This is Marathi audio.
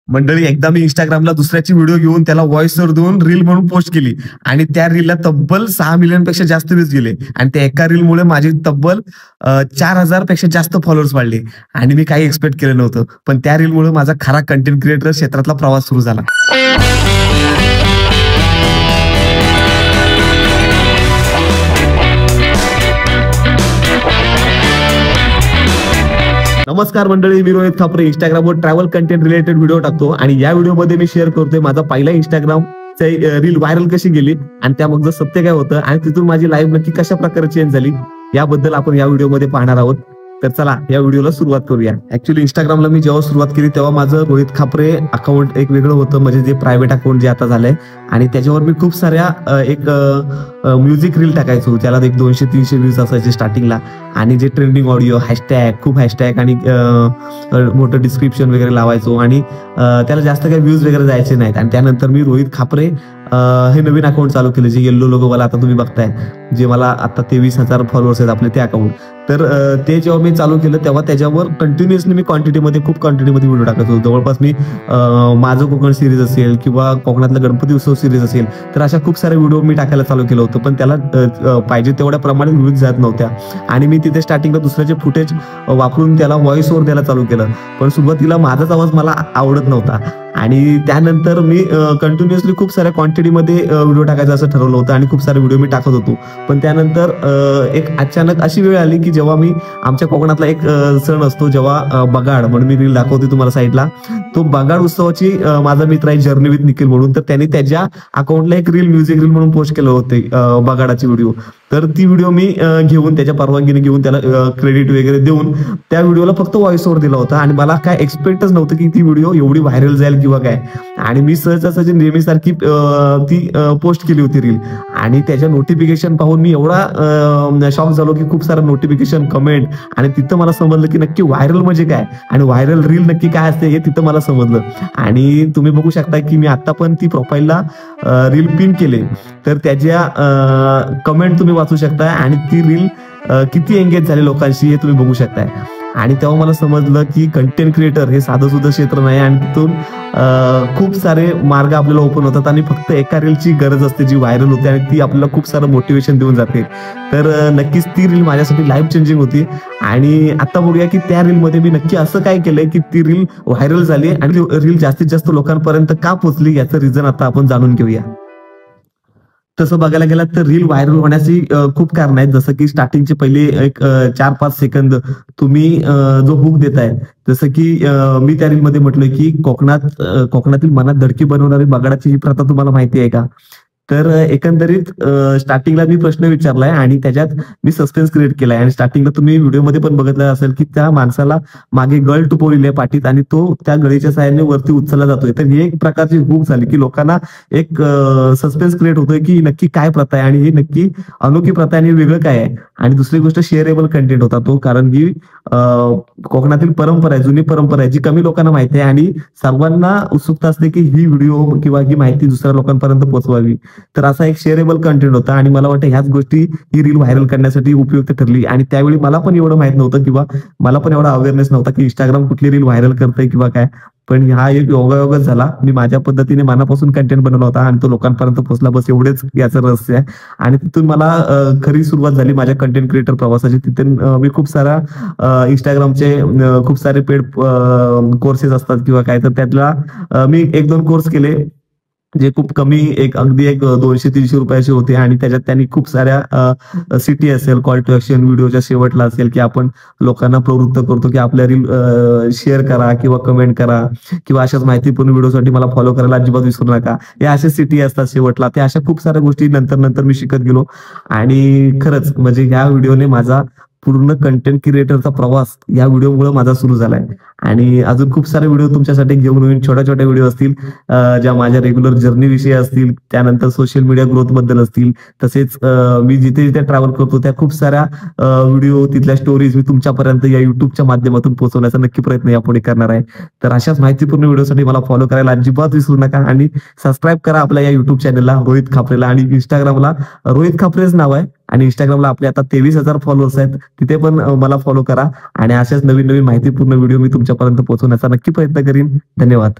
मंडळी, एकदा मी इंस्टाग्रामला दुसऱ्याची व्हिडिओ घेऊन त्याला व्हॉइसवर देऊन रील म्हणून पोस्ट केली आणि त्या रीलला तब्बल 6 मिलियन पेक्षा जास्त व्ह्यूज गेले आणि त्या एका रीलमुळे माझे तब्बल 4000 पेक्षा जास्त फॉलोअर्स वाढले आणि मी काही एक्सपेक्ट केलं नव्हतं. पण त्या रीलमुळे माझा खरा कंटेंट क्रिएटर क्षेत्रातला प्रवास सुरू झाला. नमस्कार मंडळी, मी रोहित खापरे इंस्टाग्रामवर ट्रॅव्हल कंटेंट रिलेटेड व्हिडिओ टाकतो आणि या व्हिडिओमध्ये मी शेअर करतोय माझा पहिला इंस्टाग्राम रील व्हायरल कशी गेली आणि त्यामागचं सत्य काय होतं आणि तिथून माझी लाईफ नक्की कशा प्रकारे चेंज झाली याबद्दल आपण या व्हिडिओमध्ये पाहणार आहोत. तर चला या व्हिडिओला सुरुवात करूया. ऍक्च्युली इंस्टाग्रामला मी जेव्हा सुरुवात केली तेव्हा माझं रोहित खापरे अकाउंट एक वेगळं होतं, म्हणजे जे प्रायव्हेट अकाउंट जे आता झालंय आणि त्याच्यावर मी खूप साऱ्या एक म्युझिक रील टाकायचो, त्याला एक 200-300 व्ह्यूज असायचे स्टार्टिंगला आणि जे ट्रेंडिंग ऑडिओ खूप हॅशटॅग आणि मोठं डिस्क्रिप्शन वगैरे लावायचो आणि त्याला जास्त काही व्ह्यूज वगैरे जायचे नाहीत. आणि त्यानंतर मी रोहित खापरे हे नवीन अकाउंट चालू केलं, जे येल्लो लोगोवाला आता तुम्ही बघताय, जे मला आता 23,000 फॉलोअर्स आहेत आपले ते अकाउंट. तर ते जेव्हा मी चालू केलं तेव्हा त्याच्यावर कंटिन्युअसली मी खूप क्वांटिटीमध्ये व्हिडिओ टाकायचो. जवळपास मी माझं कोकण सिरीज असेल किंवा कोकणातला गणपती उत्सव सिरीज असेल, तर अशा खूप सारे व्हिडिओ मी टाकायला चालू केलं होतं. पण त्याला पाहिजे तेवढ्या प्रमाणात व्ह्यूज जात नव्हत्या आणि मी तिथे स्टार्टिंगला दुसऱ्याचे फुटेज वापरून त्याला व्हॉइस ओव्हर द्यायला चालू केलं. पण सुरुवातीला माझाच आवाज मला आवडत नव्हता आणि त्यानंतर मी कंटिन्युअसली खूप साऱ्या क्वांटिटीमध्ये व्हिडिओ टाकायचं असं ठरवलं होतं आणि खूप सारे व्हिडिओ मी टाकत होतो. पण त्यानंतर एक अचानक अशी वेळ आली की जेव्हा मी आमच्या कोकणातला एक सण असतो, जेव्हा बगाड म्हणून मी रील दाखवते तुम्हाला साईडला, तो बगाड उत्सवाची माझा मित्र आहे जर्नी विथ निखिल म्हणून, तर त्यांनी त्याच्या अकाउंटला एक म्युझिक रील म्हणून पोस्ट केलं होते बगाडाची व्हिडिओ. तर ती व्हिडिओ मी घेऊन त्याच्या परवानगीने घेऊन त्याला क्रेडिट वगैरे देऊन त्या व्हिडिओला फक्त व्हॉइस ओव्हर दिला होता आणि मला काय एक्सपेक्टच नव्हतं की ती व्हिडिओ एवढी व्हायरल जाईल किंवा काय. आणि मी सहजासहजी नेहमीसारखी ती पोस्ट केली होती रील आणि त्याच्या नोटिफिकेशन पाहून मी एवढा शॉक झालो की खूप सारा नोटिफिकेशन, कमेंट, आणि तिथं मला समजलं की नक्की व्हायरल म्हणजे काय आणि व्हायरल रील नक्की काय असते हे तिथं मला समजलं. आणि तुम्ही बघू शकता की मी आता पण ती प्रोफाईलला रील पिन केले, तर त्याच्या कमेंट तुम्ही वाचू शकताय आणि ती रील किती एंगेज झाले लोकांशी हे तुम्ही बघू शकताय. आणि तेव्हा मला समजलं की कंटेंट क्रिएटर हे साधं सुद्धा क्षेत्र नाही आणि तिथून खूप सारे मार्ग आपल्याला ओपन होतात आणि फक्त एका रीलची गरज असते जी व्हायरल होते आणि ती आपल्याला खूप सारं मोटिवेशन देऊन जाते. तर नक्कीच ती रील माझ्यासाठी लाईफ चेंजिंग होती. आणि आता बघूया की त्या रीलमध्ये मी नक्की असं काय केलंय की ती रील व्हायरल झाली आणि रील जास्तीत जास्त लोकांपर्यंत का पोहोचली याचं रिझन आता आपण जाणून घेऊया. तसं बघायला गेलं तर रील व्हायरल होण्याची खूप कारण आहेत. जसं की स्टार्टिंगचे पहिले एक 4-5 सेकंद तुम्ही जो हुक देताय, जसं की मी त्या रीलमध्ये म्हटलं की कोकणातील मनात धडकी बनवणारी बगाडाची ही प्रथा तुम्हाला माहिती आहे का. तर एकंदरीत स्टार्टिंगला मी प्रश्न विचारलाय आणि त्याच्यात मी सस्पेन्स क्रिएट केलाय आणि स्टार्टिंगला तुम्ही व्हिडिओमध्ये पण बघितलं असेल की त्या माणसाला मागे गळ टुपवलेली आहे पाठीत आणि तो त्या गळीच्या साहाय्याने वरती उचलला जातोय. तर ही एक प्रकारची हुक झाली की लोकांना एक सस्पेन्स क्रिएट होतोय की नक्की काय प्रथा आहे आणि ही नक्की अनोखी प्रथा आणि वेगळं काय आहे. आणि दुसरी गोष्ट शेअरेबल कंटेंट होता तो, कारण की कोकणातील परंपरा आहे, जुनी परंपरा आहे जी कमी लोकांना माहिती आहे आणि सर्वांना उत्सुकता असते की ही व्हिडिओ किंवा ही माहिती दुसऱ्या लोकांपर्यंत पोहोचवावी. तर असा एक शेअरेबल कंटेंट होता आणि मला वाटतं ह्याच गोष्टी ही रील व्हायरल करण्यासाठी उपयुक्त ठरली. आणि त्यावेळी मला पण एवढं माहित नव्हतं किंवा मला पण एवढा अवेअरनेस नव्हता की इंस्टाग्राम कुठली रील व्हायरल करतंय किंवा काय. पण हा एक योगायोगच झाला. मी माझ्या पद्धतीने मनापासून कंटेंट बनवला होता आणि तो लोकांपर्यंत पोहोचला, बस एवढेच याचं रहस्य आहे. आणि तिथून मला खरी सुरुवात झाली माझ्या कंटेंट क्रिएटर प्रवासाची. तिथून मी खूप सारा इंस्टाग्रामचे खूप सारे पेड कोर्सेस असतात किंवा काय, तर त्यातला मी 1-2 कोर्स केले जे खूप कमी अगदी 200-300 रुपयाचे होते आणि त्याच्यात त्यांनी खूप साऱ्या सिटी असेल, कॉल टू ऍक्शन व्हिडिओच्या शेवटला असेल की आपण लोकांना प्रवृत्त करतो की आपल्या रील शेअर करा किंवा कमेंट करा किंवा अशाच माहितीपूर्ण व्हिडिओसाठी मला फॉलो करायला अजिबात विसरू नका, या अशा सिटी असतात शेवटला. त्या अशा खूप साऱ्या गोष्टी नंतर मी शिकत गेलो आणि खरंच म्हणजे ह्या व्हिडिओने माझा पूर्ण कंटेंट क्रिएटरचा प्रवास या व्हिडिओमुळे माझा सुरू झालाय. आणि अजून खूप सारे व्हिडिओ तुमच्यासाठी घेऊन येईन, छोट्या व्हिडिओ असतील ज्या माझ्या रेग्युलर जर्नी विषयी असतील, त्यानंतर सोशल मीडिया ग्रोथ बद्दल असतील, तसेच मी जिथे जिथे ट्रॅव्हल करतो त्या खूप साऱ्या व्हिडिओ, तिथल्या स्टोरीज मी तुमच्यापर्यंत या युट्यूबच्या माध्यमातून पोहोचवण्याचा नक्की प्रयत्न यापुढे करणार आहे. तर अशाच माहितीपूर्ण व्हिडिओसाठी मला फॉलो करायला अजिबात विसरू नका आणि सबस्क्राईब करा आपल्या या युट्यूब चॅनलला रोहित खापरेला. आणि इंस्टाग्रामला रोहित खापरेच नाव आहे आणि इंस्टाग्रामला आपले आता 23,000 फॉलोअर्स आहेत, तिथे पण मला फॉलो करा आणि अशाच नवीन माहितीपूर्ण व्हिडिओ मी तुमच्यापर्यंत पोहोचवण्याचा नक्की प्रयत्न करीन. धन्यवाद.